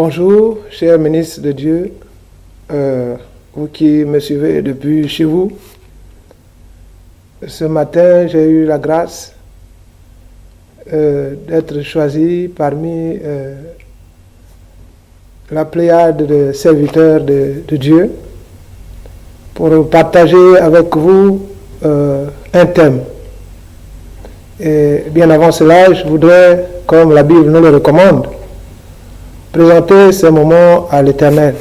Bonjour, chers ministres de Dieu, vous qui me suivez depuis chez vous. Ce matin, j'ai eu la grâce d'être choisi parmi la pléiade de serviteurs de Dieu pour partager avec vous un thème. Et bien avant cela, je voudrais, comme la Bible nous le recommande, présenter ce moment à l'Éternel,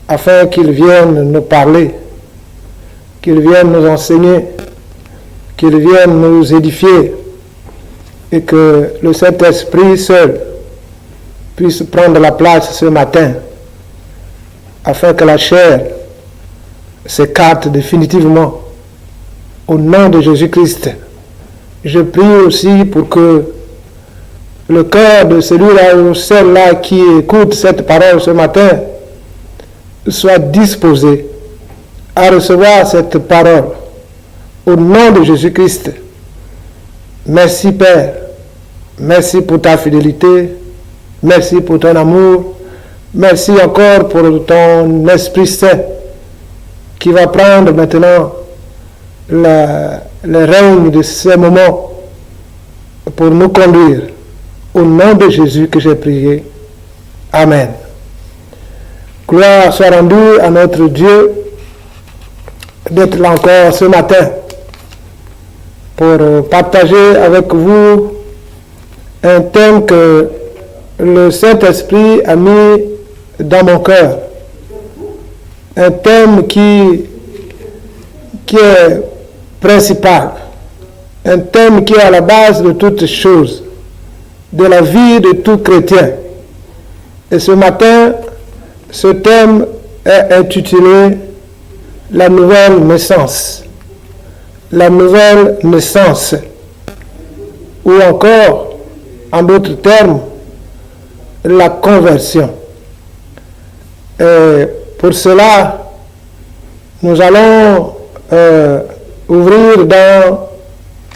afin qu'il vienne nous parler, qu'il vienne nous enseigner, qu'il vienne nous édifier, et que le Saint-Esprit seul puisse prendre la place ce matin, afin que la chair s'écarte définitivement. Au nom de Jésus-Christ, je prie aussi pour que le cœur de celui-là ou celle-là qui écoute cette parole ce matin soit disposé à recevoir cette parole. Au nom de Jésus-Christ, merci Père, merci pour ta fidélité, merci pour ton amour, merci encore pour ton Esprit Saint qui va prendre maintenant le règne de ce moment pour nous conduire. Au nom de Jésus que j'ai prié. Amen. Gloire soit rendue à notre Dieu d'être là encore ce matin pour partager avec vous un thème que le Saint-Esprit a mis dans mon cœur. Un thème qui est principal. Un thème qui est à la base de toutes choses, de la vie de tout chrétien. Et ce matin, ce thème est intitulé « La nouvelle naissance ». La nouvelle naissance. Ou encore, en d'autres termes, la conversion. Et pour cela, nous allons ouvrir dans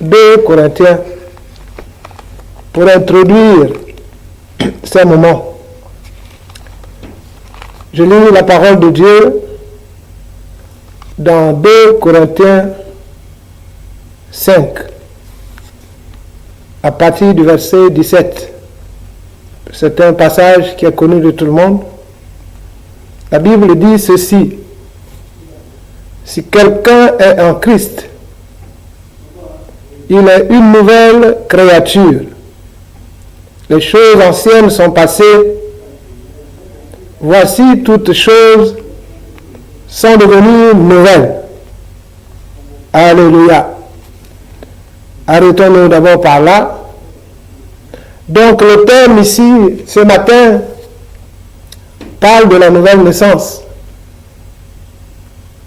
2 Corinthiens pour introduire ces moments. Je lis la parole de Dieu dans 2 Corinthiens 5, à partir du verset 17. C'est un passage qui est connu de tout le monde. La Bible dit ceci: si quelqu'un est en Christ, il est une nouvelle créature. Les choses anciennes sont passées. Voici, toutes choses sont devenues nouvelles. Alléluia. Arrêtons-nous d'abord par là. Donc le thème ici, ce matin, parle de la nouvelle naissance.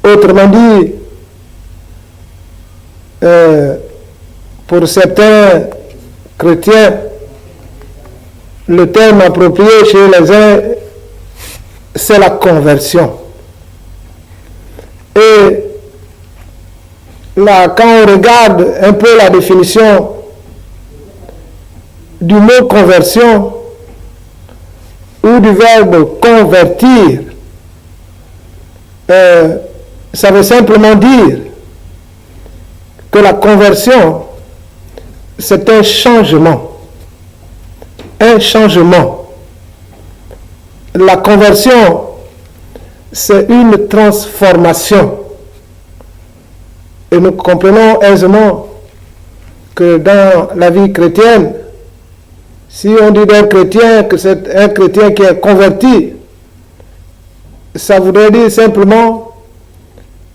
Autrement dit, pour certains chrétiens, le terme approprié chez les uns, c'est la conversion. Et là, quand on regarde un peu la définition du mot conversion ou du verbe convertir, ça veut simplement dire que la conversion, c'est un changement. Un changement. La conversion, c'est une transformation. Et nous comprenons aisément que dans la vie chrétienne, si on dit d'un chrétien que c'est un chrétien qui est converti, ça voudrait dire simplement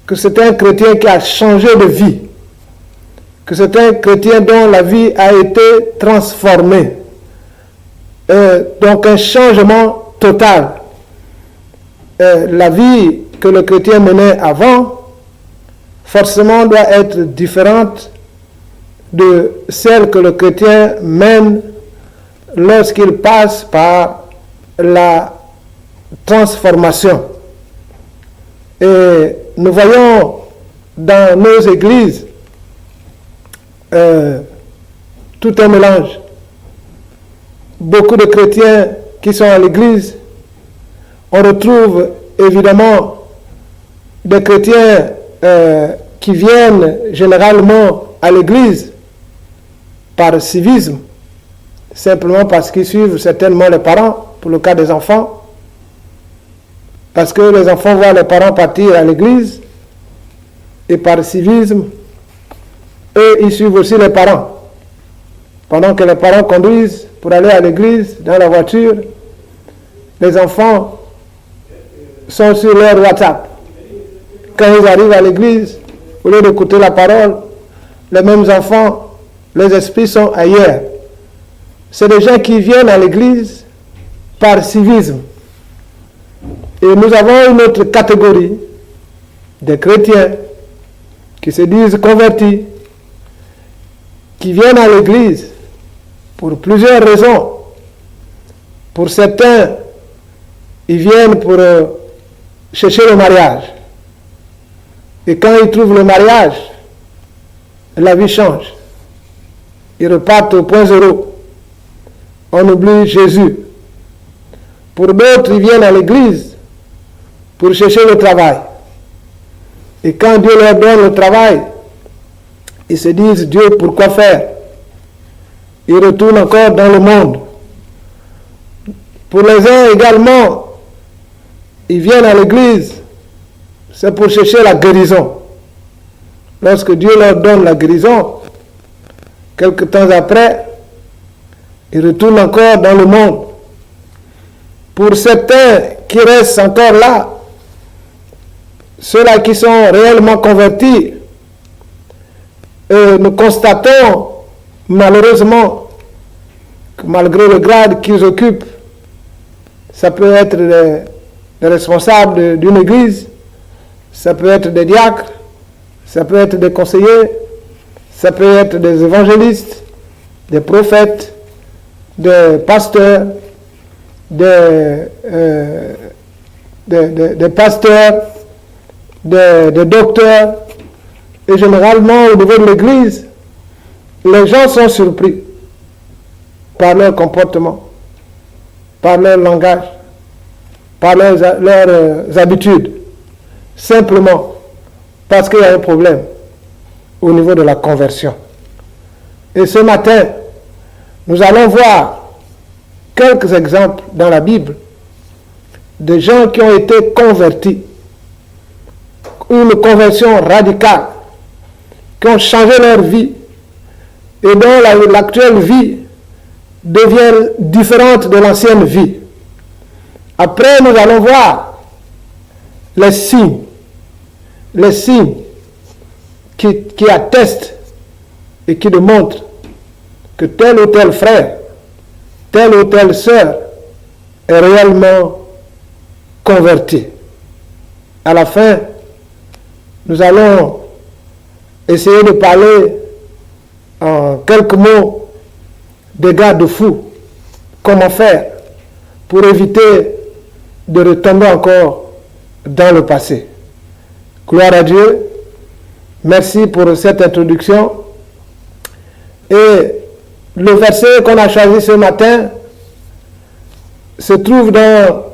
que c'est un chrétien qui a changé de vie, que c'est un chrétien dont la vie a été transformée. Donc un changement total. La vie que le chrétien menait avant, forcément doit être différente de celle que le chrétien mène lorsqu'il passe par la transformation. Et nous voyons dans nos églises tout un mélange. Beaucoup de chrétiens qui sont à l'église, on retrouve évidemment des chrétiens qui viennent généralement à l'église par civisme, simplement parce qu'ils suivent certainement les parents, pour le cas des enfants, parce que les enfants voient les parents partir à l'église, et par civisme, eux, ils suivent aussi les parents. Pendant que les parents conduisent pour aller à l'église dans la voiture, les enfants sont sur leur WhatsApp. Quand ils arrivent à l'église, au lieu d'écouter la parole, les mêmes enfants, les esprits sont ailleurs. C'est des gens qui viennent à l'église par civisme. Et nous avons une autre catégorie des chrétiens qui se disent convertis, qui viennent à l'église pour plusieurs raisons. Pour certains, ils viennent pour chercher le mariage. Et quand ils trouvent le mariage, la vie change. Ils repartent au point zéro. On oublie Jésus. Pour d'autres, ils viennent à l'église pour chercher le travail. Et quand Dieu leur donne le travail, ils se disent, Dieu, pourquoi faire? Ils retournent encore dans le monde. Pour les uns également, ils viennent à l'église, c'est pour chercher la guérison. Lorsque Dieu leur donne la guérison, quelque temps après, ils retournent encore dans le monde. Pour certains qui restent encore là, ceux-là qui sont réellement convertis, nous constatons malheureusement que malgré le grade qu'ils occupent, ça peut être des responsables d'une église, ça peut être des diacres, ça peut être des conseillers, ça peut être des évangélistes, des prophètes, des pasteurs, des pasteurs, des docteurs. Et généralement, au niveau de l'église, les gens sont surpris par leur comportement, par leur langage, par leurs habitudes, simplement parce qu'il y a un problème au niveau de la conversion. Et ce matin, nous allons voir quelques exemples dans la Bible de gens qui ont été convertis, une conversion radicale, qui ont changé leur vie et dont l'actuelle vie devient différente de l'ancienne vie. Après, nous allons voir les signes qui attestent et qui démontrent que tel ou tel frère, telle ou telle sœur est réellement converti. À la fin, nous allons essayer de parler en quelques mots des garde-fous. Comment faire pour éviter de retomber encore dans le passé. Gloire à Dieu. Merci pour cette introduction. Et le verset qu'on a choisi ce matin se trouve dans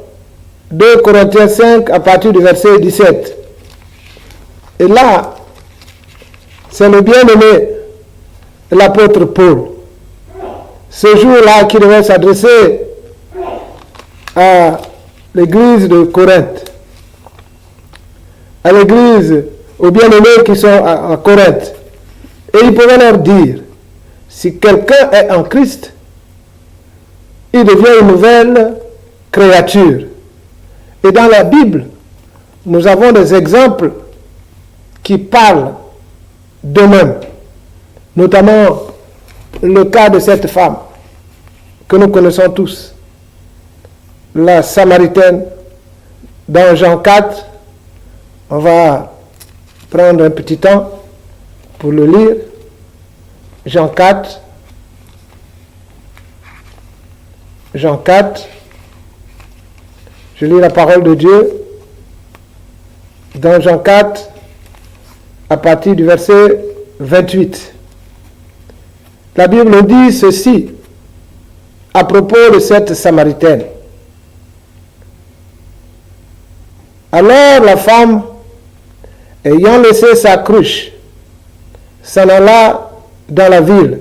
2 Corinthiens 5 à partir du verset 17. Et là, c'est le bien-aimé, l'apôtre Paul. Ce jour-là qui devait s'adresser à l'église de Corinthe, à l'église, aux bien-aimés qui sont à Corinthe. Et il pouvait leur dire, si quelqu'un est en Christ, il devient une nouvelle créature. Et dans la Bible, nous avons des exemples qui parlent d'eux-mêmes, notamment le cas de cette femme que nous connaissons tous, la Samaritaine. Dans Jean 4, on va prendre un petit temps pour le lire. Jean 4, je lis la parole de Dieu dans Jean 4 à partir du verset 28. La Bible nous dit ceci à propos de cette Samaritaine. Alors la femme, ayant laissé sa cruche, s'en alla dans la ville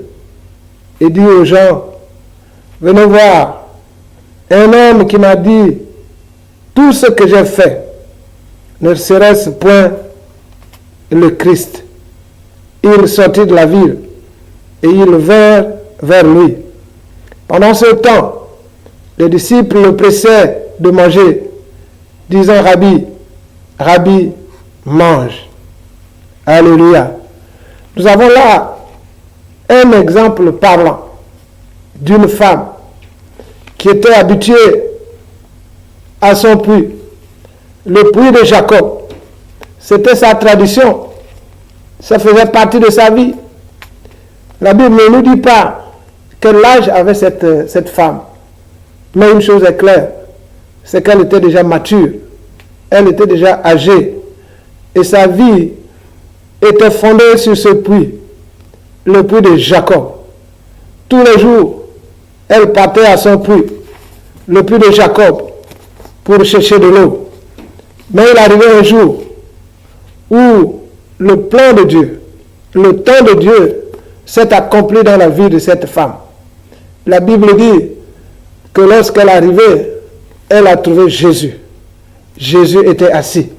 et dit aux gens, venez voir, un homme qui m'a dit tout ce que j'ai fait, ne serait-ce point le Christ. Il sortit de la ville et ils vinrent vers lui. Pendant ce temps, les disciples le pressaient de manger, disant, Rabbi, Rabbi, mange. Alléluia. Nous avons là un exemple parlant d'une femme qui était habituée à son puits, le puits de Jacob. C'était sa tradition, ça faisait partie de sa vie. La Bible ne nous dit pas quel âge avait cette femme, mais une chose est claire, c'est qu'elle était déjà mature, elle était déjà âgée, et sa vie était fondée sur ce puits, le puits de Jacob. Tous les jours, elle partait à son puits, le puits de Jacob, pour chercher de l'eau. Mais il arrivait un jour où le plan de Dieu, le temps de Dieu s'est accompli dans la vie de cette femme. La Bible dit que lorsqu'elle arrivait, elle a trouvé Jésus. Jésus était assis.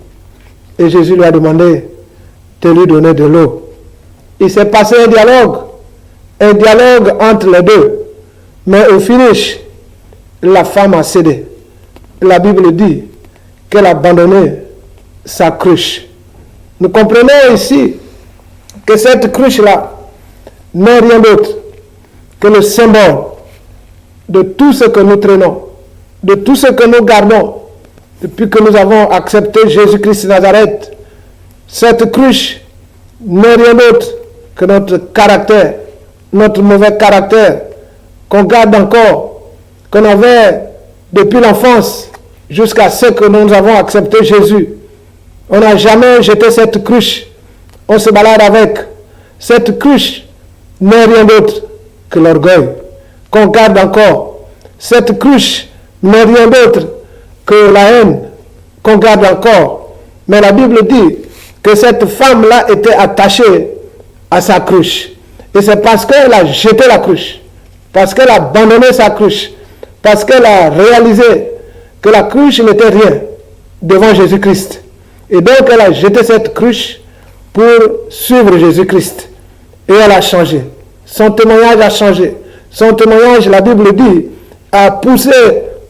Et Jésus lui a demandé de lui donner de l'eau. Il s'est passé un dialogue entre les deux. Mais au finish, la femme a cédé. La Bible dit qu'elle a abandonné sa cruche. Nous comprenons ici que cette cruche-là n'est rien d'autre que le symbole de tout ce que nous traînons, de tout ce que nous gardons depuis que nous avons accepté Jésus-Christ de Nazareth. Cette cruche n'est rien d'autre que notre caractère, notre mauvais caractère qu'on garde encore, qu'on avait depuis l'enfance jusqu'à ce que nous avons accepté Jésus. On n'a jamais jeté cette cruche, on se balade avec. Cette cruche n'est rien d'autre que l'orgueil qu'on garde encore. Cette cruche n'est rien d'autre que la haine qu'on garde encore. Mais la Bible dit que cette femme-là était attachée à sa cruche. Et c'est parce qu'elle a jeté la cruche, parce qu'elle a abandonné sa cruche, parce qu'elle a réalisé que la cruche n'était rien devant Jésus-Christ. Et donc elle a jeté cette cruche pour suivre Jésus-Christ. Et elle a changé. Son témoignage a changé. Son témoignage, la Bible dit, a poussé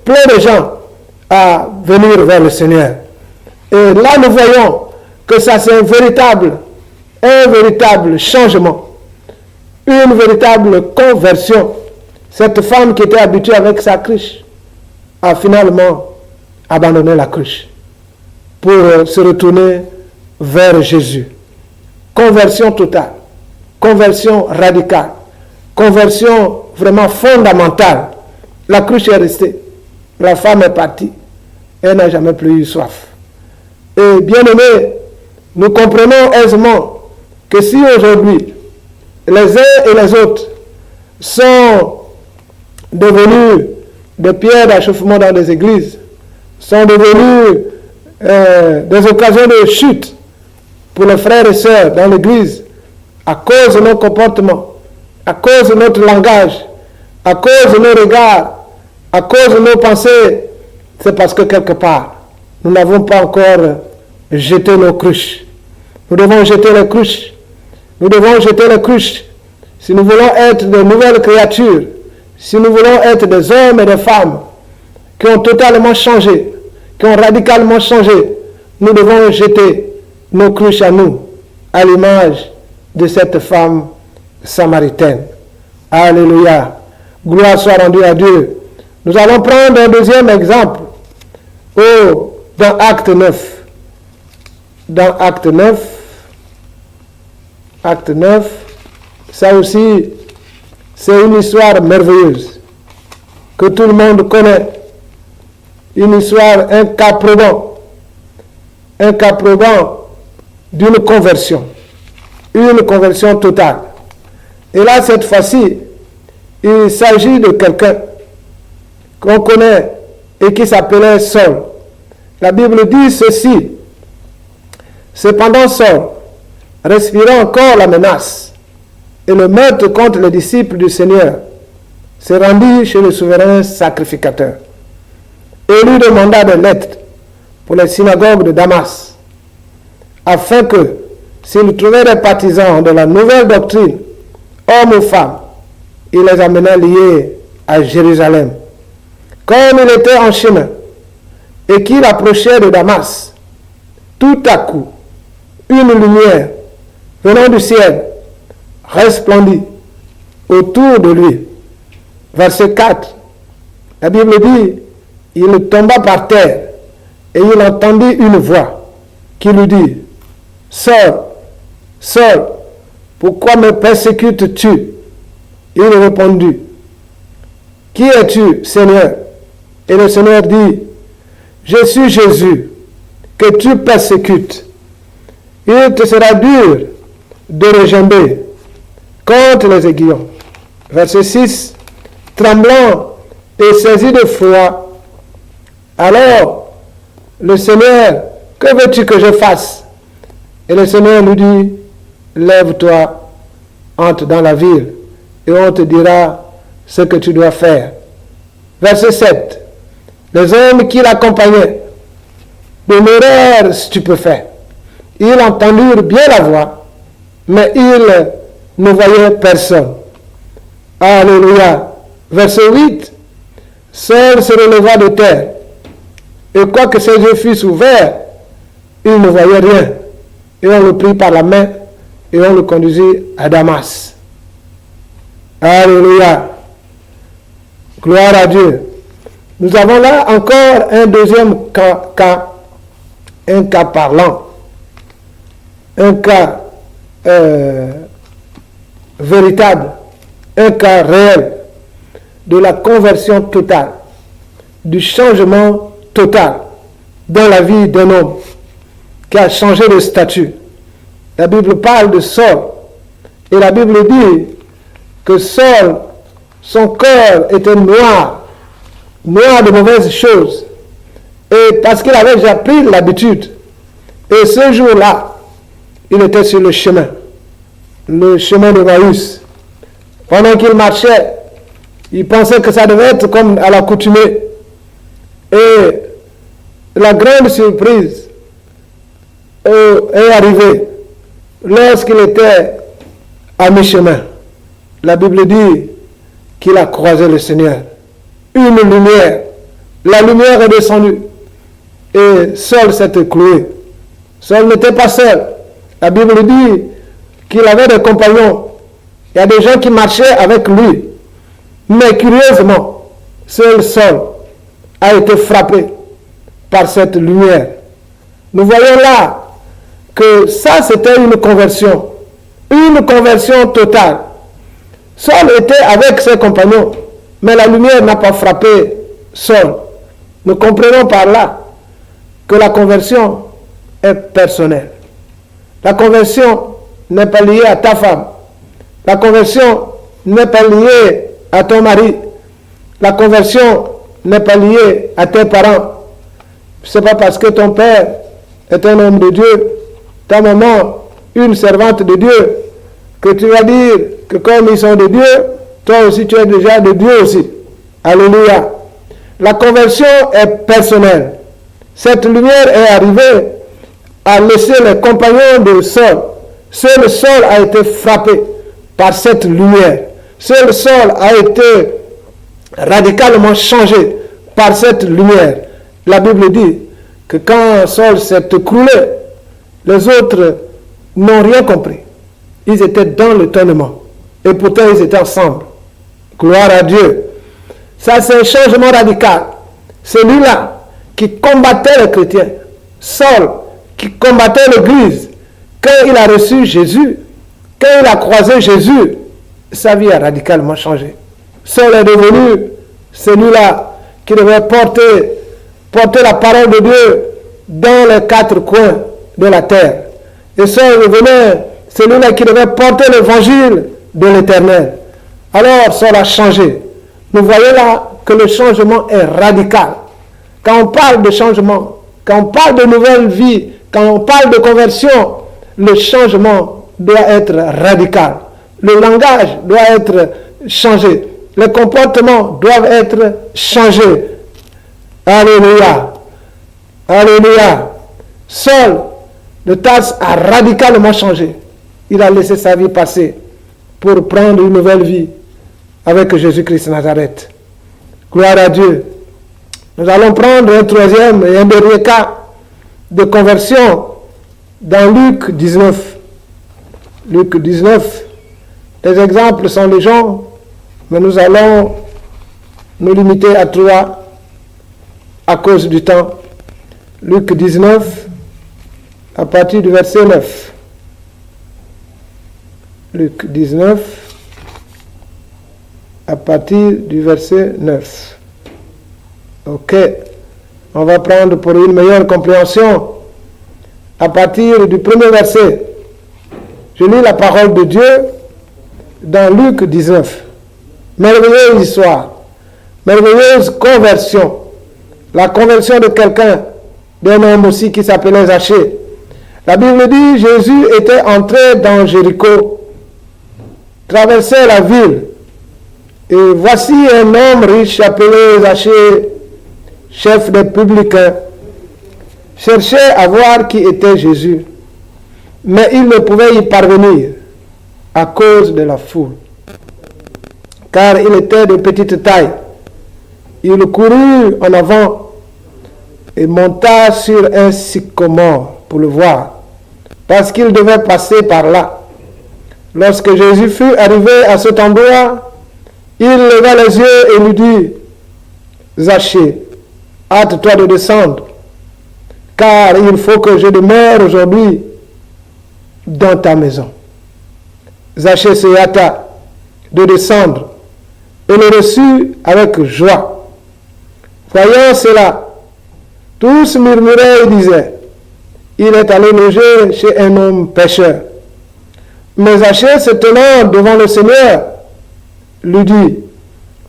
plein de gens à venir vers le Seigneur. Et là, nous voyons que ça, c'est un véritable changement, une véritable conversion. Cette femme qui était habituée avec sa cruche a finalement abandonné la cruche pour se retourner vers Jésus. Conversion totale, conversion radicale, conversion vraiment fondamentale. La cruche est restée, la femme est partie, elle n'a jamais plus eu soif. Et bien aimés, nous comprenons aisément que si aujourd'hui les uns et les autres sont devenus des pierres d'achoppement dans des églises, sont devenus des occasions de chute pour les frères et sœurs dans l'église, à cause de nos comportements, à cause de notre langage, à cause de nos regards, à cause de nos pensées, c'est parce que quelque part, nous n'avons pas encore jeté nos cruches. Nous devons jeter les cruches. Nous devons jeter les cruches. Si nous voulons être de nouvelles créatures, si nous voulons être des hommes et des femmes qui ont totalement changé, qui ont radicalement changé, nous devons jeter nos cruches à nous, à l'image de cette femme samaritaine. Alléluia. Gloire soit rendue à Dieu. Nous allons prendre un deuxième exemple dans Acte 9. Dans Acte 9, ça aussi, c'est une histoire merveilleuse que tout le monde connaît. Une histoire, un cas probant d'une conversion, une conversion totale. Et là, cette fois-ci, il s'agit de quelqu'un qu'on connaît et qui s'appelait Saul. La Bible dit ceci. Cependant, Saul, respirant encore la menace et le meurtre contre les disciples du Seigneur, se rendit chez le souverain sacrificateur et lui demanda des lettres pour les synagogues de Damas, afin que, s'il trouvait des partisans de la nouvelle doctrine, hommes ou femmes, il les amena liés à Jérusalem. Comme il était en chemin et qu'il approchait de Damas, tout à coup, une lumière venant du ciel resplendit autour de lui. Verset 4, la Bible dit, il tomba par terre et il entendit une voix qui lui dit, Saul, Saul, pourquoi me persécutes-tu? Il répondit, qui es-tu, Seigneur? Et le Seigneur dit, je suis Jésus, que tu persécutes. Il te sera dur de regimber contre les aiguillons. Verset 6, tremblant et saisi de foi, alors le Seigneur, que veux-tu que je fasse? Et le Seigneur lui dit, lève-toi, entre dans la ville, et on te dira ce que tu dois faire. Verset 7, les hommes qui l'accompagnaient demeurèrent stupéfaits. Ils entendirent bien la voix, mais ils ne voyaient personne. Alléluia. Verset 8, Saul se releva de terre, et quoique ses yeux fussent ouverts, il ne voyait rien. Et on le prit par la main, et on le conduisit à Damas. Alléluia. Gloire à Dieu. Nous avons là encore un deuxième cas, un cas parlant, un cas véritable, un cas réel de la conversion totale, du changement total dans la vie d'un homme qui a changé de statut. La Bible parle de Saul et la Bible dit que Saul, son cœur était noir de mauvaises choses, et parce qu'il avait déjà pris l'habitude. Et ce jour-là, il était sur le chemin de Maïs. Pendant qu'il marchait, il pensait que ça devait être comme à l'accoutumée. Et la grande surprise est arrivée lorsqu'il était à mi-chemin. La Bible dit qu'il a croisé le Seigneur. Une lumière. La lumière est descendue. Et Saul s'est écroué. Saul n'était pas seul. La Bible dit qu'il avait des compagnons. Il y a des gens qui marchaient avec lui. Mais curieusement, seul Saul a été frappé par cette lumière. Nous voyons là que ça, c'était une conversion totale. Saul était avec ses compagnons, mais la lumière n'a pas frappé Saul. Nous comprenons par là que la conversion est personnelle. La conversion n'est pas liée à ta femme. La conversion n'est pas liée à ton mari. La conversion n'est pas liée à tes parents. Ce n'est pas parce que ton père est un homme de Dieu, ta maman une servante de Dieu, que tu vas dire que comme ils sont de Dieu, toi aussi tu es déjà de Dieu aussi. Alléluia. La conversion est personnelle. Cette lumière est arrivée à laisser les compagnons de Saul. Seul Saul a été frappé par cette lumière. Seul Saul a été radicalement changé par cette lumière. La Bible dit que quand Saul s'est écroulé, les autres n'ont rien compris. Ils étaient dans l'étonnement. Et pourtant, ils étaient ensemble. Gloire à Dieu. Ça, c'est un changement radical. Celui-là qui combattait les chrétiens, Saul, qui combattait l'Église, quand il a reçu Jésus, quand il a croisé Jésus, sa vie a radicalement changé. Saul est devenu celui-là qui devait porter la parole de Dieu dans les quatre coins de la terre. Et Saul devenait celui-là qui devait porter l'évangile de l'Éternel. Alors Saul a changé. Nous voyons là que le changement est radical. Quand on parle de changement, Quand on parle de nouvelle vie, quand on parle de conversion, le changement doit être radical. Le langage doit être changé. Les comportements doivent être changés. Alléluia. Alléluia. Saul de Tarse a radicalement changé. Il a laissé sa vie passer pour prendre une nouvelle vie avec Jésus-Christ de Nazareth. Gloire à Dieu. Nous allons prendre un troisième et un dernier cas de conversion dans Luc 19. Luc 19. Les exemples sont légion, mais nous allons nous limiter à 3 à cause du temps. Luc 19, à partir du verset 9. Luc 19, à partir du verset 9. Ok. On va prendre pour une meilleure compréhension à partir du premier verset. Je lis la parole de Dieu dans Luc 19. Merveilleuse histoire, merveilleuse conversion. La conversion de quelqu'un, d'un homme aussi qui s'appelait Zachée. La Bible dit, Jésus était entré dans Jéricho, traversait la ville, et voici un homme riche appelé Zachée, chef des publicains, cherchait à voir qui était Jésus, mais il ne pouvait y parvenir à cause de la foule, car il était de petite taille. Il courut en avant et monta sur un sycomore pour le voir, parce qu'il devait passer par là. Lorsque Jésus fut arrivé à cet endroit, il leva les yeux et lui dit, Zachée, hâte-toi de descendre, car il faut que je demeure aujourd'hui dans ta maison. Zachée se hâta de descendre et le reçut avec joie. Voyant cela, tous murmuraient et disaient, il est allé loger chez un homme pécheur. Mais Zachée, se tenant devant le Seigneur, lui dit,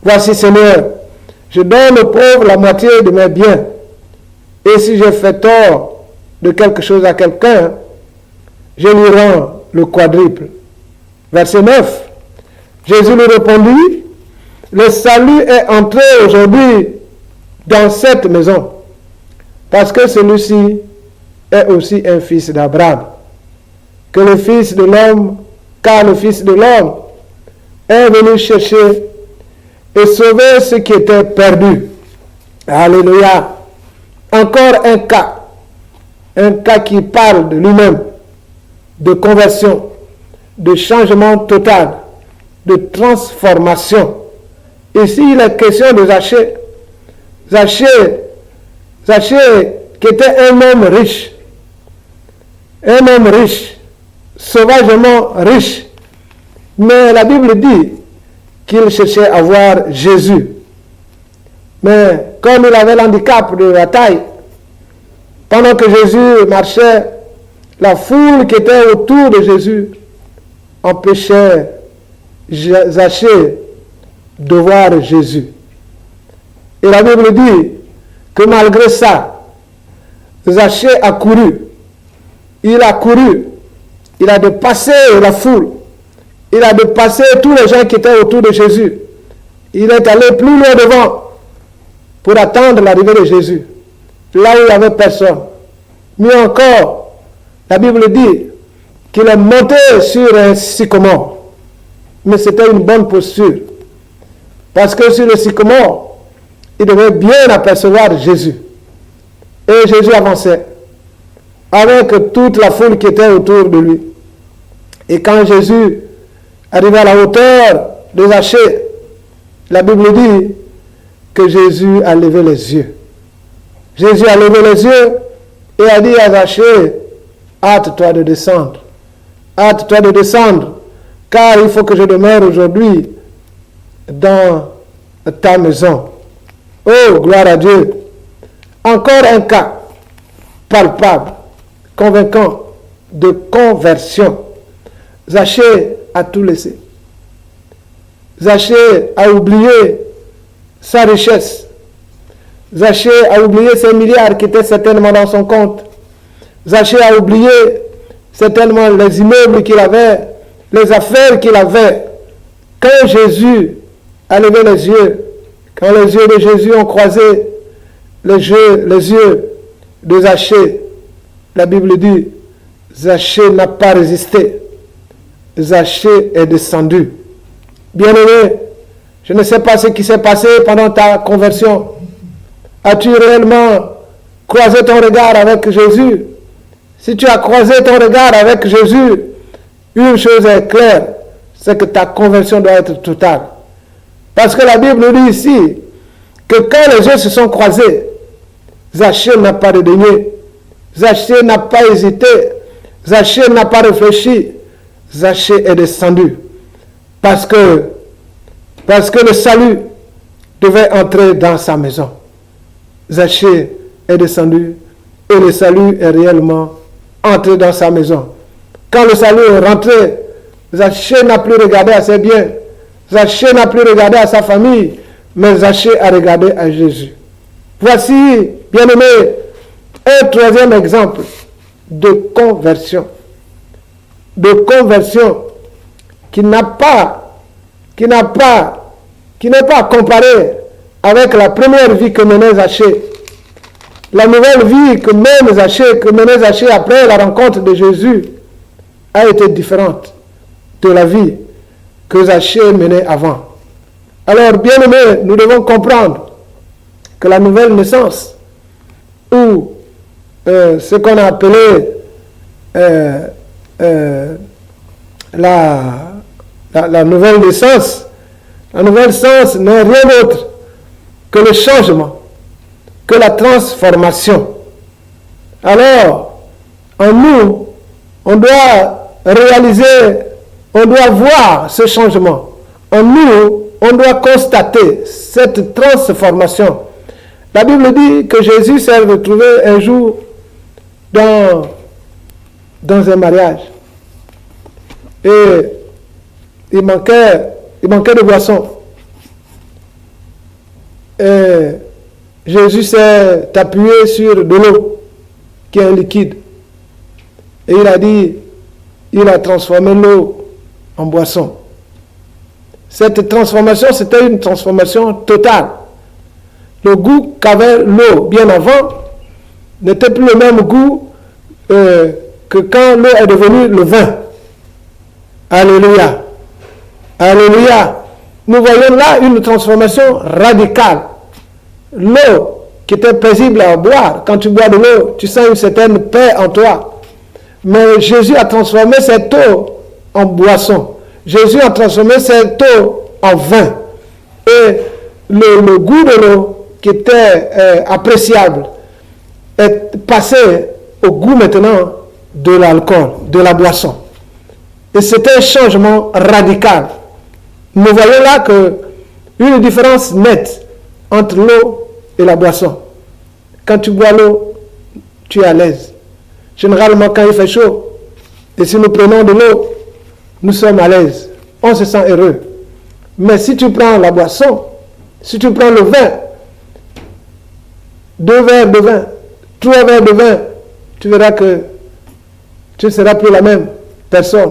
voici Seigneur, je donne aux pauvres la moitié de mes biens. Et si j'ai fait tort de quelque chose à quelqu'un, je lui rends le quadruple. Verset 9. Jésus lui répondit, le salut est entré aujourd'hui dans cette maison, parce que celui-ci est aussi un fils d'Abraham. Que le Fils de l'homme, car le Fils de l'homme est venu chercher et sauver ce qui était perdu. Alléluia. Encore un cas qui parle de lui-même, de conversion, de changement total, de transformation. Ici, il est question de Zachée. Zachée qui était un homme riche, sauvagement riche. Mais la Bible dit qu'il cherchait à voir Jésus. Mais comme il avait l'handicap de la taille, pendant que Jésus marchait, la foule qui était autour de Jésus empêchait Zachée de voir Jésus. Et la Bible dit que malgré ça, Zachée a couru. Il a couru. Il a dépassé la foule. Il a dépassé tous les gens qui étaient autour de Jésus. Il est allé plus loin devant pour attendre l'arrivée de Jésus, là où il n'y avait personne. Mieux encore, la Bible dit qu'il est monté sur un sycomore. Mais c'était une bonne posture. Parce que sur le sycomore, il devait bien apercevoir Jésus. Et Jésus avançait avec toute la foule qui était autour de lui. Et quand Jésus arrivait à la hauteur de Zachée, la Bible dit que Jésus a levé les yeux. Jésus a levé les yeux et a dit à Zachée, hâte-toi de descendre. Hâte-toi de descendre, car il faut que je demeure aujourd'hui dans ta maison. Oh, gloire à Dieu. Encore un cas palpable, convaincant de conversion. Zachée a tout laissé. Zachée a oublié sa richesse. Zachée a oublié ces milliards qui étaient certainement dans son compte. Zachée a oublié certainement les immeubles qu'il avait, les affaires qu'il avait. Quand Jésus a levé les yeux, quand les yeux de Jésus ont croisé les yeux de Zachée, la Bible dit, Zachée n'a pas résisté. Zachée est descendu. Bien-aimé, je ne sais pas ce qui s'est passé pendant ta conversion. As-tu réellement croisé ton regard avec Jésus? Si tu as croisé ton regard avec Jésus, une chose est claire, c'est que ta conversion doit être totale. Parce que la Bible dit ici que quand les yeux se sont croisés, Zachée n'a pas dédaigné, Zachée n'a pas hésité, Zachée n'a pas réfléchi, Zachée est descendu. Parce que le salut devait entrer dans sa maison. Zachée est descendu et le salut est réellement entré dans sa maison. Quand le salut est rentré, Zachée n'a plus regardé à ses biens, Zachée n'a plus regardé à sa famille, mais Zachée a regardé à Jésus. Voici, bien-aimé, un troisième exemple de conversion. De conversion qui n'est pas comparée avec la première vie que menait Zachée. La nouvelle vie que menait Zachée après la rencontre de Jésus a été différente de la vie que Zachée menait avant. Alors, bien aimé, nous devons comprendre que la nouvelle naissance, ou ce qu'on a appelé la nouvelle naissance, la nouvelle naissance n'est rien d'autre que le changement, que la transformation. Alors, en nous, on doit réaliser, on doit voir ce changement. En nous, on doit constater cette transformation. La Bible dit que Jésus s'est retrouvé un jour dans un mariage. Et il manquait de boisson. Et Jésus s'est appuyé sur de l'eau, qui est un liquide. Et il a transformé l'eau en boisson. Cette transformation, c'était une transformation totale. Le goût qu'avait l'eau bien avant n'était plus le même goût que quand l'eau est devenue le vin. Alléluia. Alléluia. Nous voyons là une transformation radicale. L'eau qui était paisible à boire, quand tu bois de l'eau, tu sens une certaine paix en toi. Mais Jésus a transformé cette eau en boisson. Jésus a transformé cette eau en vin. Et le goût de l'eau qui était appréciable est passé au goût maintenant de l'alcool, de la boisson. Et c'est un changement radical. Nous voyons là une différence nette entre l'eau et la boisson. Quand tu bois l'eau, tu es à l'aise. Généralement, quand il fait chaud, et si nous prenons de l'eau, nous sommes à l'aise. On se sent heureux. Mais si tu prends la boisson, si tu prends le vin, 2 verres de vin, 3 verres de vin, tu verras que tu ne seras plus la même personne.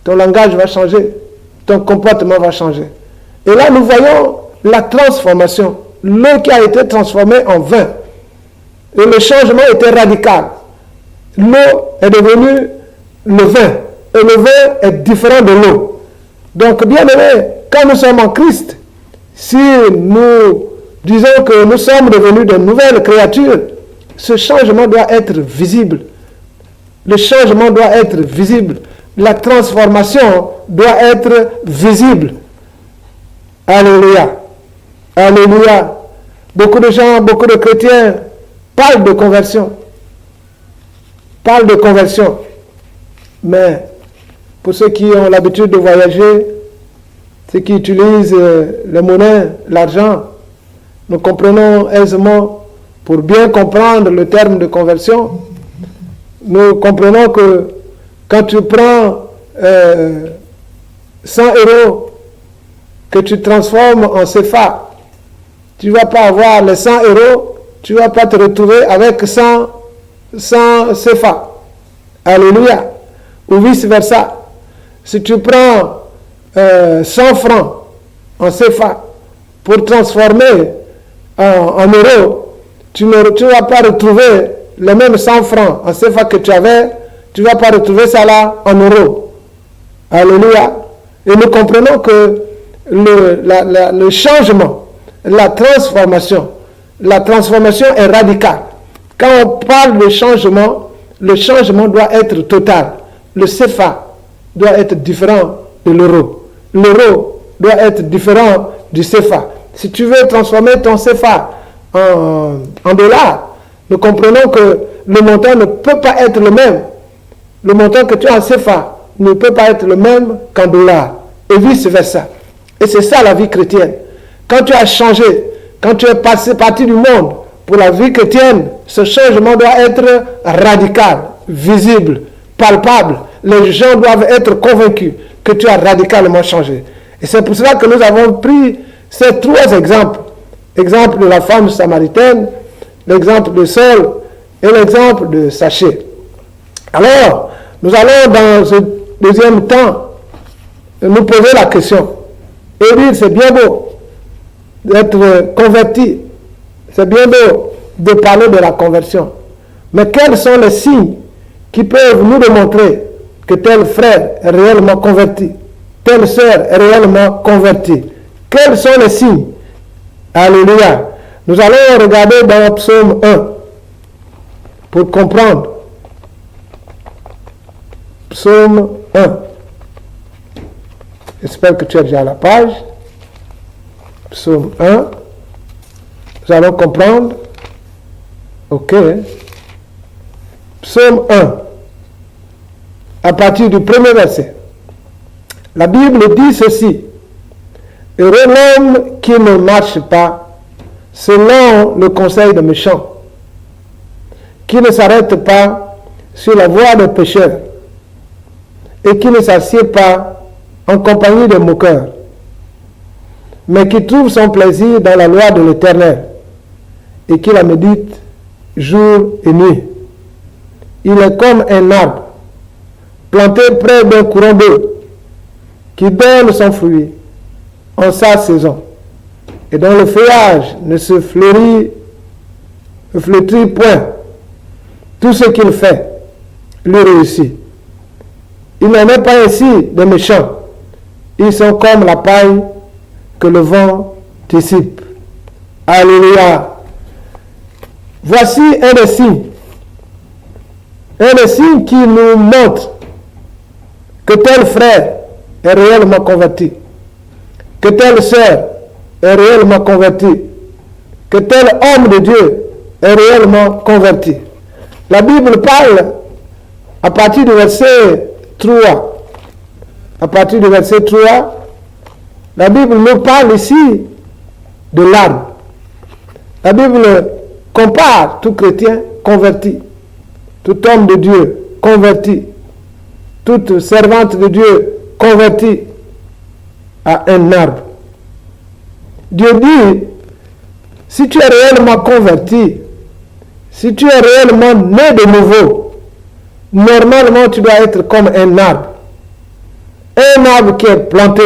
Ton langage va changer, ton comportement va changer. Et là, nous voyons la transformation. L'eau qui a été transformée en vin. Et le changement était radical. L'eau est devenue le vin. Et le vin est différent de l'eau. Donc, bien aimé, quand nous sommes en Christ, si nous disons que nous sommes devenus de nouvelles créatures, ce changement doit être visible. Le changement doit être visible. La transformation doit être visible. Alléluia. Alléluia. Beaucoup de gens, beaucoup de chrétiens parlent de conversion. Parlent de conversion. Mais pour ceux qui ont l'habitude de voyager, ceux qui utilisent les monnaies, l'argent, nous comprenons aisément, pour bien comprendre le terme de conversion, nous comprenons que quand tu prends 100 euros que tu transformes en CFA, tu ne vas pas avoir les 100 euros tu ne vas pas te retrouver avec 100 CFA. Alléluia. Ou vice-versa. Si tu prends 100 francs en CFA pour transformer en euros, tu ne vas pas retrouver les mêmes 100 francs en CFA que tu avais, tu ne vas pas retrouver ça là en euros. Alléluia. Et nous comprenons que le changement, la transformation est radicale. Quand on parle de changement, le changement doit être total. Le CFA doit être différent de l'euro. L'euro doit être différent du CFA. Si tu veux transformer ton CFA en dollars, nous comprenons que le montant ne peut pas être le même. Le montant que tu as en CFA ne peut pas être le même qu'en dollars. Et vice-versa. Et c'est ça la vie chrétienne. Quand tu as changé, quand tu es parti du monde pour la vie chrétienne, ce changement doit être radical, visible, palpable. Les gens doivent être convaincus que tu as radicalement changé. Et c'est pour cela que nous avons pris ces trois exemples. L'exemple de la femme samaritaine, l'exemple de Saul et l'exemple de Zachée. Alors, nous allons dans ce deuxième temps nous poser la question. Et dire, c'est bien beau d'être converti. C'est bien beau de parler de la conversion. Mais quels sont les signes qui peuvent nous démontrer que tel frère est réellement converti, telle sœur est réellement convertie? Quels sont les signes? Alléluia. Nous allons regarder dans Psaume 1 pour comprendre. Psaume 1. J'espère que tu es déjà à la page. Psaume 1. Nous allons comprendre. Ok. Psaume 1. À partir du premier verset. La Bible dit ceci. Heureux l'homme qui ne marche pas selon le conseil des méchants, qui ne s'arrête pas sur la voie des pécheurs, et qui ne s'assied pas en compagnie des moqueurs, mais qui trouve son plaisir dans la loi de l'Éternel, et qui la médite jour et nuit. Il est comme un arbre planté près d'un courant d'eau, qui donne son fruit en sa saison, et dont le feuillage ne se flétrit point. Tout ce qu'il fait lui réussit. Il n'en est pas ainsi des méchants. Ils sont comme la paille que le vent dissipe. Alléluia. Voici un des signes. Un des signes qui nous montre que tel frère est réellement converti, que telle sœur est réellement convertie, que tel homme de Dieu est réellement converti. La Bible parle à partir du verset 3. À partir du verset 3, la Bible nous parle ici de l'arbre. La Bible compare tout chrétien converti, tout homme de Dieu converti, toute servante de Dieu convertie à un arbre. Dieu dit, si tu es réellement converti, si tu es réellement né de nouveau, normalement tu dois être comme un arbre. Un arbre qui est planté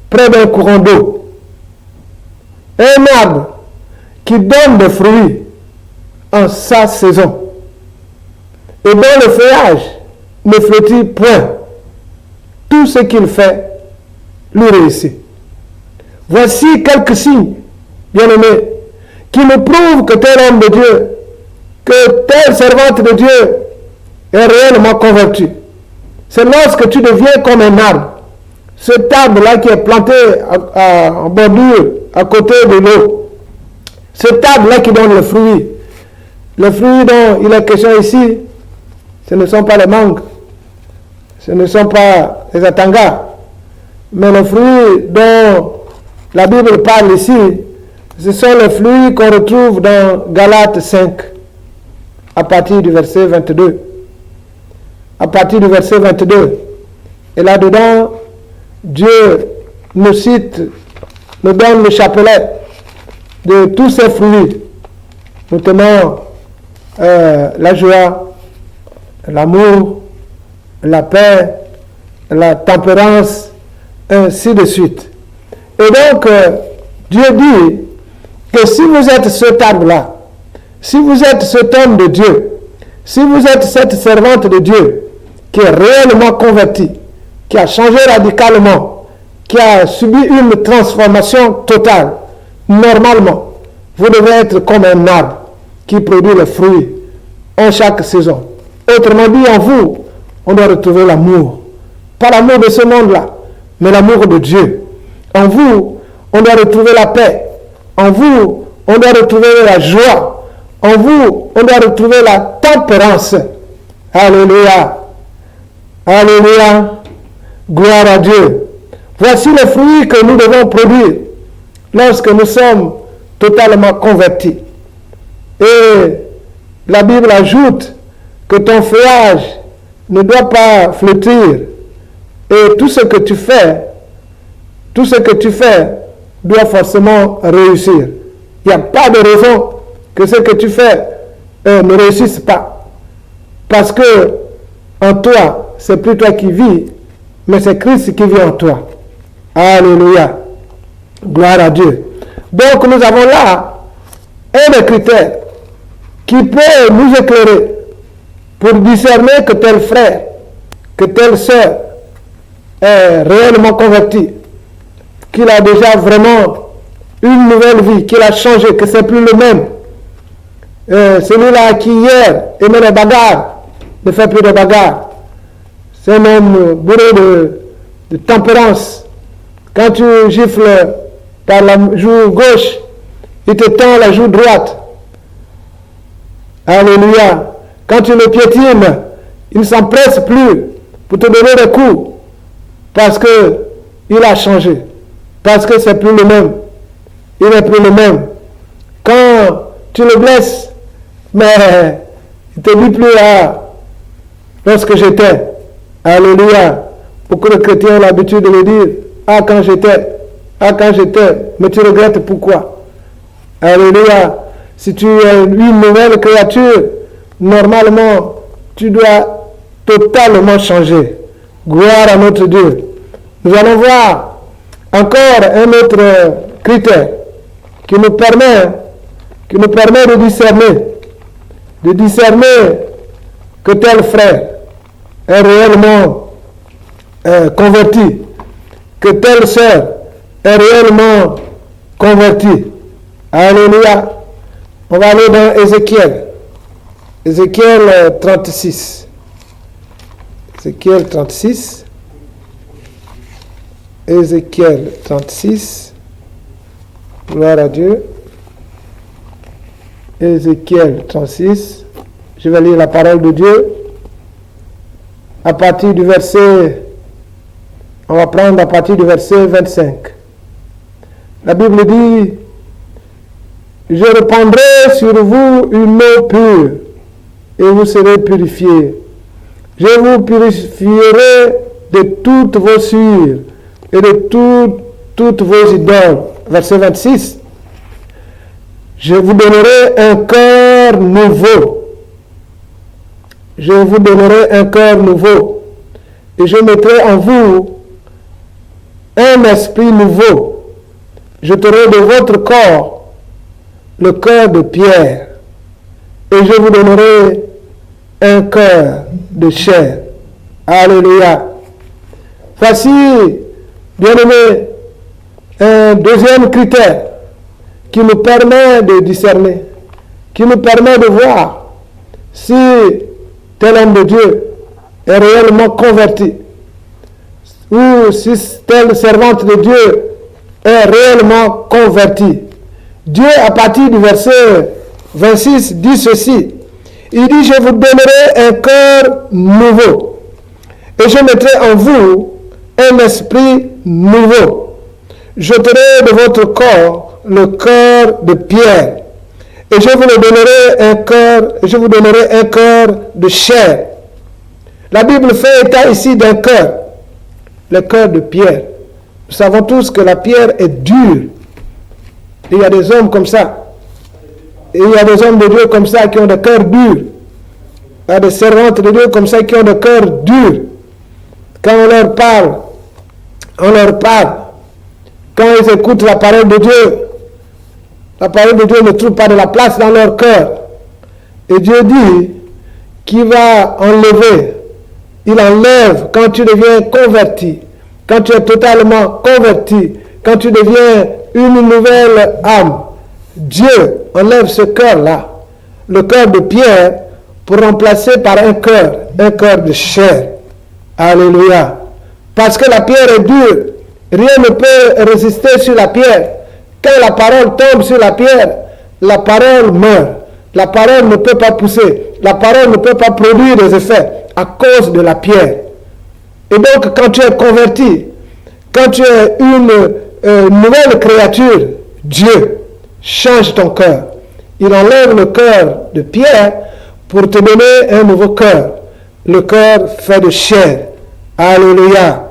près d'un courant d'eau. Un arbre qui donne des fruits en sa saison. Et dont le feuillage ne flétrit point. Tout ce qu'il fait lui réussit. Voici quelques signes, bien-aimés, qui nous prouvent que tel homme de Dieu, que telle servante de Dieu est réellement convertie. C'est lorsque tu deviens comme un arbre. Cet arbre-là qui est planté en bordure, à côté de l'eau. Cet arbre-là qui donne le fruit. Le fruit dont il est question ici, ce ne sont pas les mangues, ce ne sont pas les atangas, mais le fruit dont la Bible parle ici, ce sont les fruits qu'on retrouve dans Galates 5, à partir du verset 22. À partir du verset 22. Et là-dedans, Dieu nous donne le chapelet de tous ces fruits notamment la joie, l'amour, la paix, la tempérance, ainsi de suite. Et donc, Dieu dit que si vous êtes cet arbre-là, si vous êtes cet homme de Dieu, si vous êtes cette servante de Dieu qui est réellement convertie, qui a changé radicalement, qui a subi une transformation totale, normalement, vous devez être comme un arbre qui produit les fruits en chaque saison. Autrement dit, en vous, on doit retrouver l'amour. Pas l'amour de ce monde-là, mais l'amour de Dieu. En vous, on doit retrouver la paix. En vous, on doit retrouver la joie. En vous, on doit retrouver la tempérance. Alléluia. Alléluia. Gloire à Dieu. Voici les fruits que nous devons produire lorsque nous sommes totalement convertis. Et la Bible ajoute que ton feuillage ne doit pas flétrir. Et tout ce que tu fais doit forcément réussir. Il n'y a pas de raison que ce que tu fais ne réussisse pas. Parce que en toi, c'est plus toi qui vis, mais c'est Christ qui vit en toi. Alléluia. Gloire à Dieu. Donc nous avons là un des critères qui peut nous éclairer pour discerner que tel frère, que telle sœur est réellement converti, qu'il a déjà vraiment une nouvelle vie, qu'il a changé, que c'est plus le même. Celui-là qui hier aimait les bagarres, ne fait plus de bagarres. C'est un homme bourré de tempérance. Quand tu gifles par la joue gauche, il te tend la joue droite. Alléluia. Quand tu le piétines, il ne s'empresse plus pour te donner des coups. Parce qu'il a changé. Parce que c'est plus le même. Il n'est plus le même. Quand tu le blesses, mais il ne te dit plus lorsque j'étais. Alléluia. Beaucoup de chrétiens ont l'habitude de le dire. Quand j'étais. Quand j'étais. Mais tu regrettes pourquoi. Alléluia. Si tu es une nouvelle créature, normalement, tu dois totalement changer. Gloire à notre Dieu. Nous allons voir encore un autre critère qui nous permet de discerner que tel frère est réellement converti, que telle sœur est réellement convertie. Alléluia. On va aller dans Ézéchiel. Ézéchiel 36. Ézéchiel 36. Ézéchiel 36. Gloire à Dieu. Ézéchiel 36. Je vais lire la parole de Dieu. À partir du verset, on va prendre à partir du verset 25. La Bible dit: je répandrai sur vous une eau pure, et vous serez purifiés. Je vous purifierai de toutes vos souillures et de toutes vos idoles. Verset 26. Je vous donnerai un cœur nouveau. Je vous donnerai un cœur nouveau. Et je mettrai en vous un esprit nouveau. Je ferai de votre corps le cœur de pierre, et je vous donnerai un cœur de chair. Alléluia. Voici, bien-aimés, un deuxième critère qui nous permet de discerner, qui nous permet de voir si tel homme de Dieu est réellement converti, ou si telle servante de Dieu est réellement convertie. Dieu, à partir du verset 26, dit ceci. Il dit: je vous donnerai un cœur nouveau, et je mettrai en vous un esprit nouveau. Je ferai de votre corps le cœur de pierre, et je vous donnerai un cœur de chair. La Bible fait état ici d'un cœur, le cœur de pierre. Nous savons tous que la pierre est dure. Il y a des hommes comme ça. Et il y a des hommes de Dieu comme ça qui ont des cœurs durs. Il y a des servantes de Dieu comme ça qui ont des cœurs durs. Quand on leur parle. Quand ils écoutent la parole de Dieu ne trouve pas de la place dans leur cœur. Et Dieu dit qu'il va enlever. Il enlève quand tu deviens converti, quand tu es totalement converti, quand tu deviens une nouvelle âme. Dieu enlève ce cœur-là, le cœur de pierre, pour remplacer par un cœur de chair. Alléluia. Parce que la pierre est dure, rien ne peut résister sur la pierre. Quand la parole tombe sur la pierre, la parole meurt. La parole ne peut pas pousser. La parole ne peut pas produire des effets à cause de la pierre. Et donc, quand tu es converti, quand tu es une nouvelle créature, Dieu change ton cœur. Il enlève le cœur de pierre pour te donner un nouveau cœur. Le cœur fait de chair. Alléluia.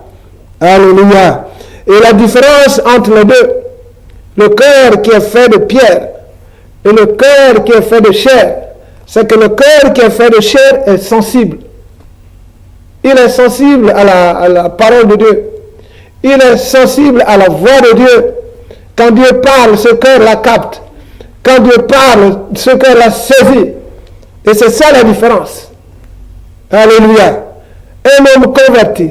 Alléluia. Et la différence entre les deux, le cœur qui est fait de pierre et le cœur qui est fait de chair, c'est que le cœur qui est fait de chair est sensible. Il est sensible à la parole de Dieu. Il est sensible à la voix de Dieu. Quand Dieu parle, ce cœur la capte. Quand Dieu parle, ce cœur la saisit. Et c'est ça la différence. Alléluia. Un homme converti,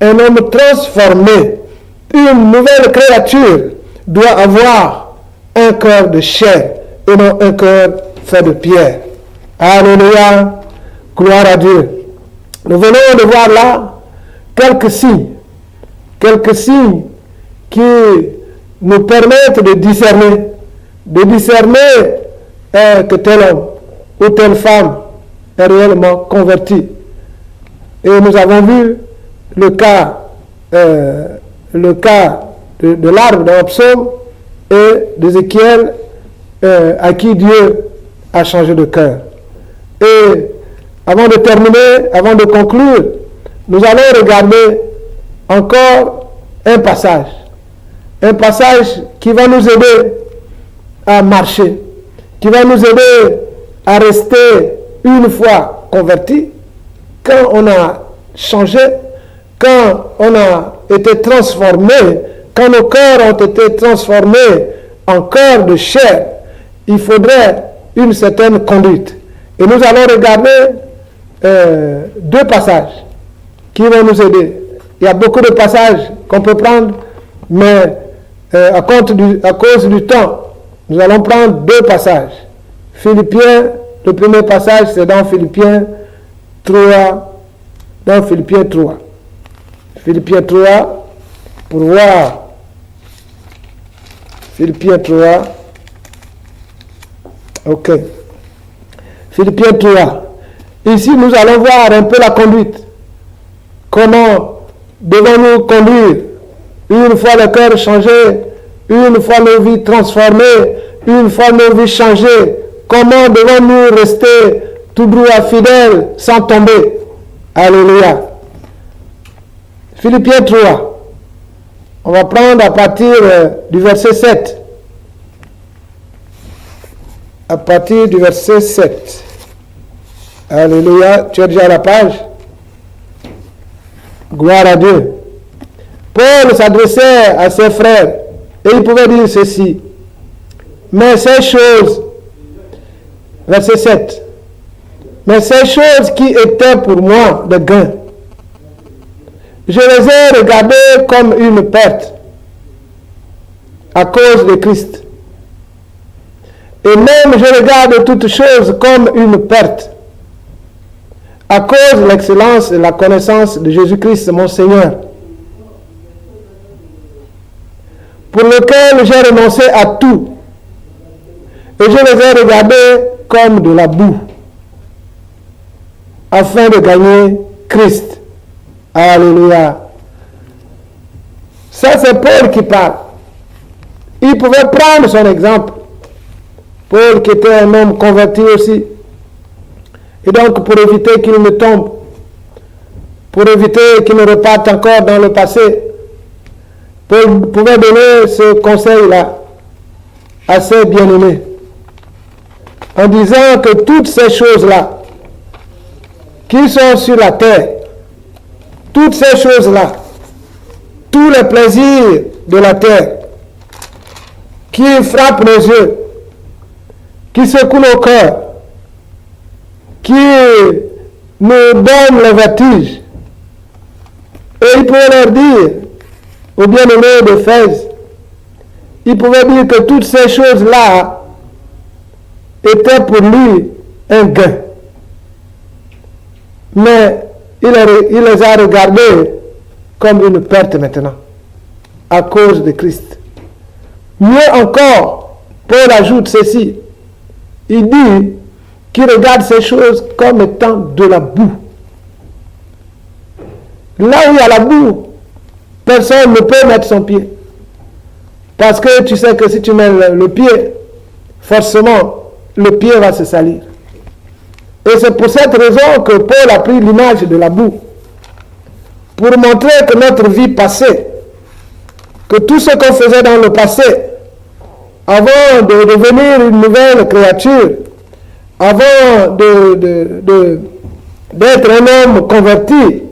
un homme transformé, une nouvelle créature doit avoir un cœur de chair et non un cœur fait de pierre. Alléluia. Gloire à Dieu. Nous venons de voir là quelques signes qui nous permettent de discerner que tel homme ou telle femme est réellement converti. Et nous avons vu le cas de l'arbre dans le psaume et d'Ézéchiel à qui Dieu a changé de cœur. Et avant de terminer, avant de conclure, nous allons regarder encore un passage qui va nous aider à marcher, qui va nous aider à rester une fois convertis, quand on a changé, quand on a été transformé, quand nos cœurs ont été transformés en cœur de chair, il faudrait une certaine conduite. Et nous allons regarder deux passages qui vont nous aider. Il y a beaucoup de passages qu'on peut prendre, mais à cause du temps, nous allons prendre deux passages. Philippiens, le premier passage, c'est dans Philippiens 3. Dans Philippiens 3. Philippiens 3, pour voir. Philippiens 3. Ok. Philippiens 3. Ici, nous allons voir un peu la conduite. Comment devons-nous conduire une fois le cœur changé, une fois nos vies transformées, une fois nos vies changées. Comment devons-nous rester tout droit, fidèles, sans tomber? Alléluia. Philippiens 3. On va prendre à partir du verset 7. À partir du verset 7. Alléluia. Tu es déjà à la page? Gloire à Dieu. Paul s'adressait à ses frères et il pouvait dire ceci. Mais ces choses, verset 7, mais ces choses qui étaient pour moi de gain, je les ai regardées comme une perte à cause de Christ. Et même je regarde toutes choses comme une perte à cause de l'excellence et la connaissance de Jésus-Christ, mon Seigneur, pour lequel j'ai renoncé à tout. Et je les ai regardés comme de la boue, afin de gagner Christ. Alléluia. Ça, c'est Paul qui parle. Il pouvait prendre son exemple. Paul qui était un homme converti aussi. Et donc, pour éviter qu'il ne tombe, pour éviter qu'il ne reparte encore dans le passé, Paul pouvait donner ce conseil-là à ses bien-aimés. en disant que toutes ces choses-là qui sont sur la terre, toutes ces choses-là, tous les plaisirs de la terre qui frappent nos yeux, qui secouent nos cœurs, qui nous donnent le vertige. Et il pouvait leur dire, aux bien-aimés d'Éphèse, il pouvait dire que toutes ces choses-là étaient pour lui un gain. Mais il les a regardés comme une perte maintenant, à cause de Christ. Mieux encore, Paul ajoute ceci. Il dit qu'il regarde ces choses comme étant de la boue. Là où il y a la boue, personne ne peut mettre son pied. Parce que tu sais que si tu mets le pied, forcément, le pied va se salir. Et c'est pour cette raison que Paul a pris l'image de la boue. Pour montrer que notre vie passée, que tout ce qu'on faisait dans le passé, avant de devenir une nouvelle créature, avant d'être un homme converti,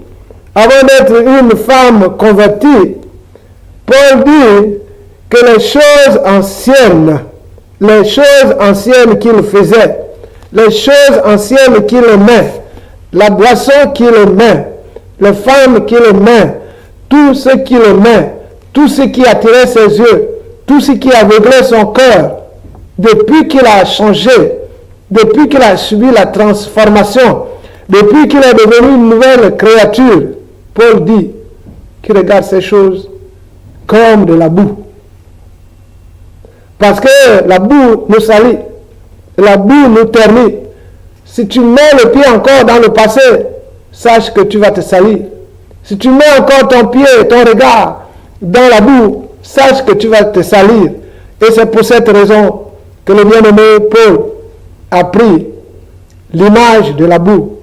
avant d'être une femme convertie, Paul dit que les choses anciennes qu'il faisait, les choses anciennes qu'il aimait, la boisson qu'il aimait, les femmes qu'il aimait, tout ce qu'il aimait, tout ce qui attirait ses yeux, tout ce qui aveuglait son cœur, depuis qu'il a changé, depuis qu'il a subi la transformation, depuis qu'il est devenu une nouvelle créature, Paul dit qu'il regarde ces choses comme de la boue. Parce que la boue nous salit, la boue nous ternit. Si tu mets le pied encore dans le passé, sache que tu vas te salir. Si tu mets encore ton pied, ton regard dans la boue, sache que tu vas te salir. Et c'est pour cette raison que le bien-aimé Paul a pris l'image de la boue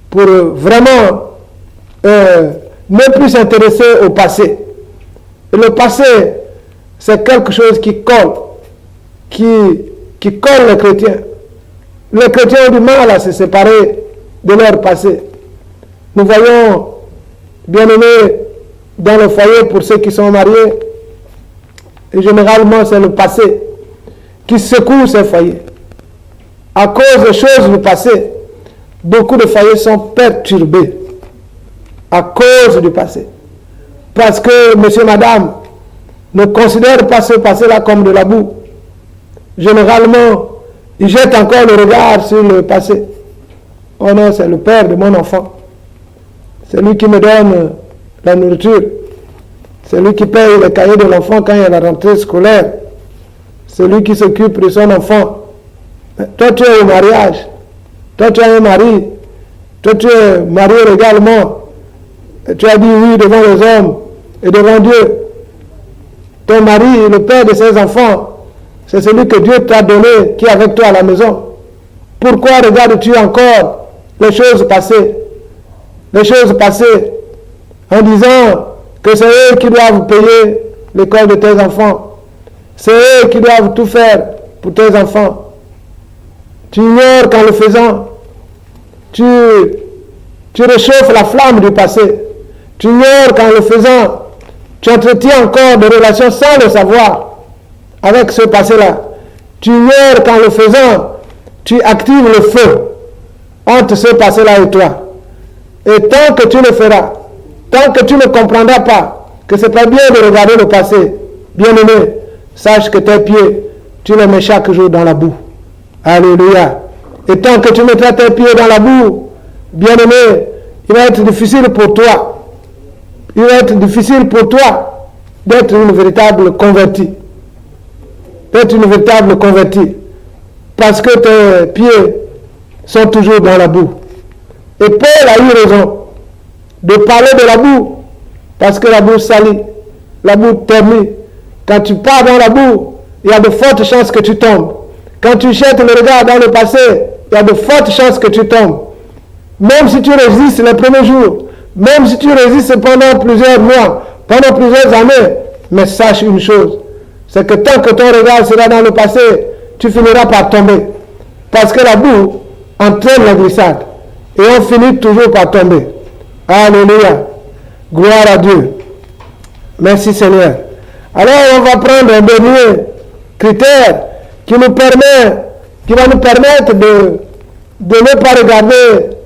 pour vraiment ne plus s'intéresser au passé. Et le passé, c'est quelque chose qui colle, qui colle les chrétiens. Les chrétiens ont du mal à se séparer de leur passé. Nous voyons, bien aimés, dans le foyer pour ceux qui sont mariés, et généralement c'est le passé qui secoue ces foyers. À cause des choses du passé, beaucoup de foyers sont perturbés à cause du passé. Parce que monsieur, madame ne considèrent pas ce passé-là comme de la boue. Généralement, ils jettent encore le regard sur le passé. Oh non, c'est le père de mon enfant. C'est lui qui me donne la nourriture. C'est lui qui paye les cahiers de l'enfant quand il y a la rentrée scolaire. C'est lui qui s'occupe de son enfant. Mais toi, tu es au mariage. Toi, tu as un mari. Toi, tu es marié également. Et tu as dit oui devant les hommes et devant Dieu. Ton mari, le père de ses enfants, c'est celui que Dieu t'a donné, qui est avec toi à la maison. Pourquoi regardes-tu encore les choses passées? Les choses passées en disant que c'est eux qui doivent payer l'école de tes enfants. C'est eux qui doivent tout faire pour tes enfants. Tu ignores qu'en le faisant, tu réchauffes la flamme du passé. Tu ignores qu'en le faisant, tu entretiens encore des relations sans le savoir avec ce passé-là. Tu ignores qu'en le faisant, tu actives le feu entre ce passé-là et toi. Et tant que tu le feras, tant que tu ne comprendras pas que c'est pas bien de regarder le passé, bien aimé, sache que tes pieds, tu les mets chaque jour dans la boue. Alléluia. Et tant que tu mettras tes pieds dans la boue, bien aimé, il va être difficile pour toi. Il va être difficile pour toi d'être une véritable convertie. D'être une véritable convertie. Parce que tes pieds sont toujours dans la boue. Et Paul a eu raison de parler de la boue. Parce que la boue salit. La boue ternit. Quand tu pars dans la boue, il y a de fortes chances que tu tombes. Quand tu jettes le regard dans le passé, il y a de fortes chances que tu tombes. Même si tu résistes les premiers jours, même si tu résistes pendant plusieurs mois, pendant plusieurs années, mais sache une chose, c'est que tant que ton regard sera dans le passé, tu finiras par tomber. parce que la boue entraîne la glissade. Et on finit toujours par tomber. Alléluia. Gloire à Dieu. Merci Seigneur. Alors on va prendre un dernier critère qui va nous permettre de ne pas regarder,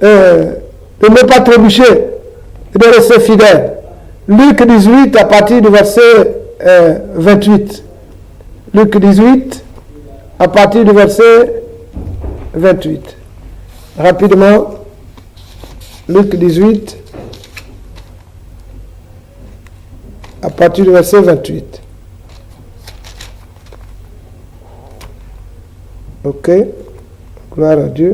de ne pas trébucher et de rester fidèle. Luc 18 à partir du verset 28. Luc 18 à partir du verset 28. Rapidement. Luc 18 à partir du verset 28. Ok. Gloire à Dieu.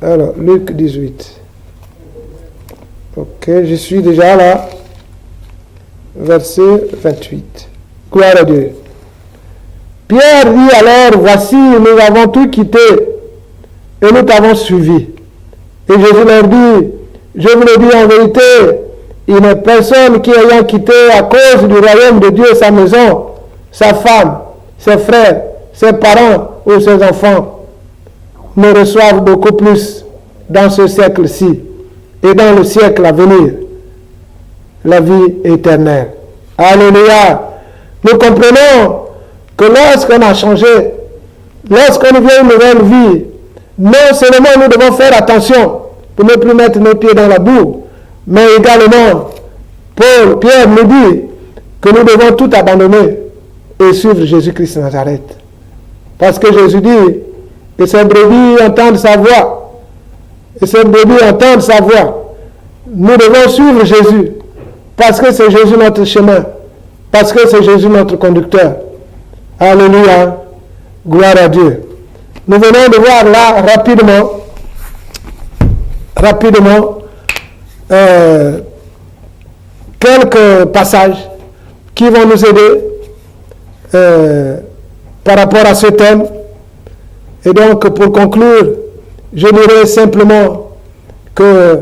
Alors, Luc 18. Ok, je suis déjà là. Verset 28. Gloire à Dieu. Pierre dit alors, voici, nous avons tout quitté et nous t'avons suivi. Et Jésus leur dit, je vous le dis en vérité, il n'est personne qui ayant quitté à cause du royaume de Dieu sa maison, sa femme, ses frères, ses parents ou ses enfants, ne reçoivent beaucoup plus dans ce siècle-ci et dans le siècle à venir la vie éternelle. Alléluia. Nous comprenons que lorsqu'on a changé, lorsqu'on vient une nouvelle vie, non seulement nous devons faire attention pour ne plus mettre nos pieds dans la boue, mais également, Pierre nous dit que nous devons tout abandonner et suivre Jésus-Christ de Nazareth. Parce que Jésus dit, et ces brebis entendent sa voix, et ces brebis entendent sa voix. Nous devons suivre Jésus, parce que c'est Jésus notre chemin, parce que c'est Jésus notre conducteur. Alléluia, gloire à Dieu. Nous venons de voir là rapidement, quelques passages qui vont nous aider par rapport à ce thème. Et donc, pour conclure, je dirais simplement que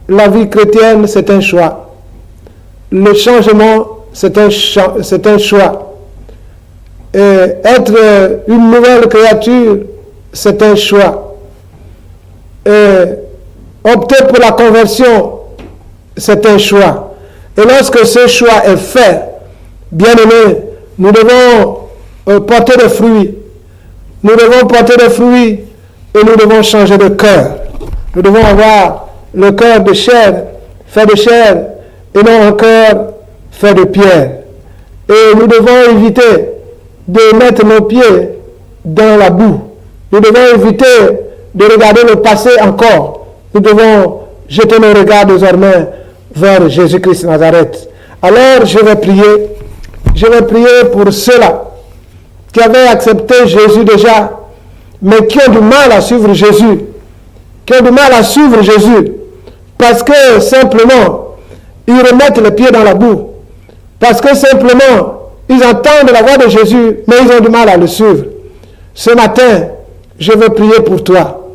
la vie chrétienne, c'est un choix. Le changement, c'est un choix. Et être une nouvelle créature, c'est un choix. Et opter pour la conversion, c'est un choix. Et lorsque ce choix est fait, bien aimé, nous devons porter des fruits. Nous devons porter des fruits et nous devons changer de cœur. Nous devons avoir le cœur de chair, fait de chair, et non un cœur fait de pierre. Et nous devons éviter de mettre nos pieds dans la boue. Nous devons éviter de regarder le passé encore. Nous devons jeter nos regards désormais vers Jésus-Christ de Nazareth. Alors je vais prier. Je vais prier pour ceux-là qui avaient accepté Jésus déjà, mais qui ont du mal à suivre Jésus. Qui ont du mal à suivre Jésus. Parce que simplement, ils remettent les pieds dans la boue. Parce que simplement, ils entendent la voix de Jésus, mais ils ont du mal à le suivre. Ce matin, je veux prier pour toi,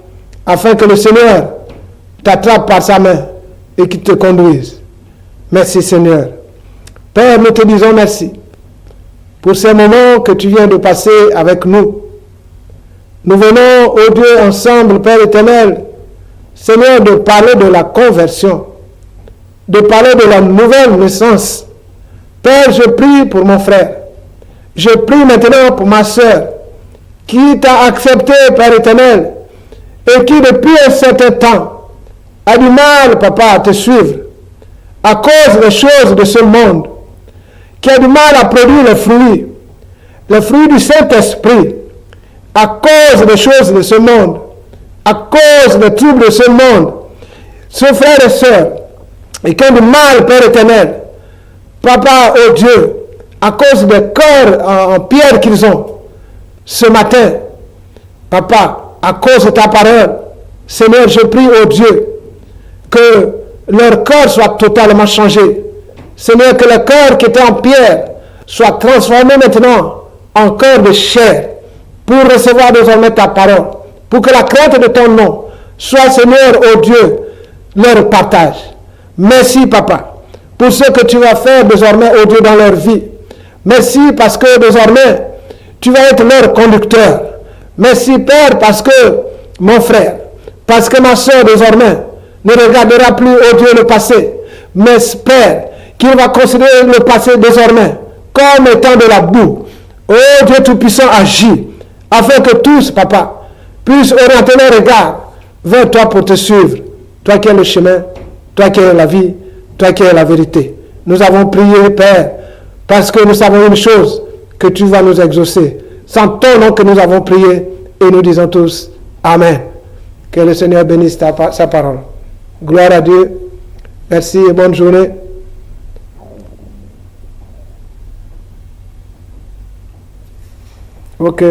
afin que le Seigneur t'attrape par sa main et qu'il te conduise. Merci Seigneur. Père, nous te disons merci pour ces moments que tu viens de passer avec nous. Nous venons, ô Dieu, ensemble, Père éternel, Seigneur, de parler de la conversion, de parler de la nouvelle naissance. Père, je prie pour mon frère. Je prie maintenant pour ma soeur qui t'a accepté, Père éternel, et qui depuis un certain temps a du mal, Papa, à te suivre à cause des choses de ce monde, qui a du mal à produire les fruits du Saint-Esprit, à cause des choses de ce monde, à cause des troubles de ce monde. Ce frère et sœurs, et qui ont du mal, Père éternel, Papa, oh Dieu, à cause des cœurs en pierre qu'ils ont, ce matin, Papa, à cause de ta parole, Seigneur, je prie, oh Dieu, que leur cœur soit totalement changé. Seigneur, que le cœur qui était en pierre soit transformé maintenant en cœur de chair pour recevoir désormais ta parole, pour que la crainte de ton nom soit, Seigneur, oh Dieu, leur partage. Merci, Papa, pour ce que tu vas faire désormais, oh Dieu, dans leur vie. Merci parce que désormais, tu vas être leur conducteur. Merci Père parce que mon frère, parce que ma soeur désormais ne regardera plus, oh Dieu, le passé. Mais Père, qu'il va considérer le passé désormais comme étant de la boue. Oh Dieu Tout-Puissant, agis afin que tous, Papa, puissent orienter leur regard vers toi pour te suivre. Toi qui es le chemin, toi qui es la vie, toi qui es la vérité. Nous avons prié, Père, parce que nous savons une chose, que tu vas nous exaucer. C'est en ton nom que nous avons prié et nous disons tous Amen. Que le Seigneur bénisse sa parole. Gloire à Dieu. Merci et bonne journée. Ok.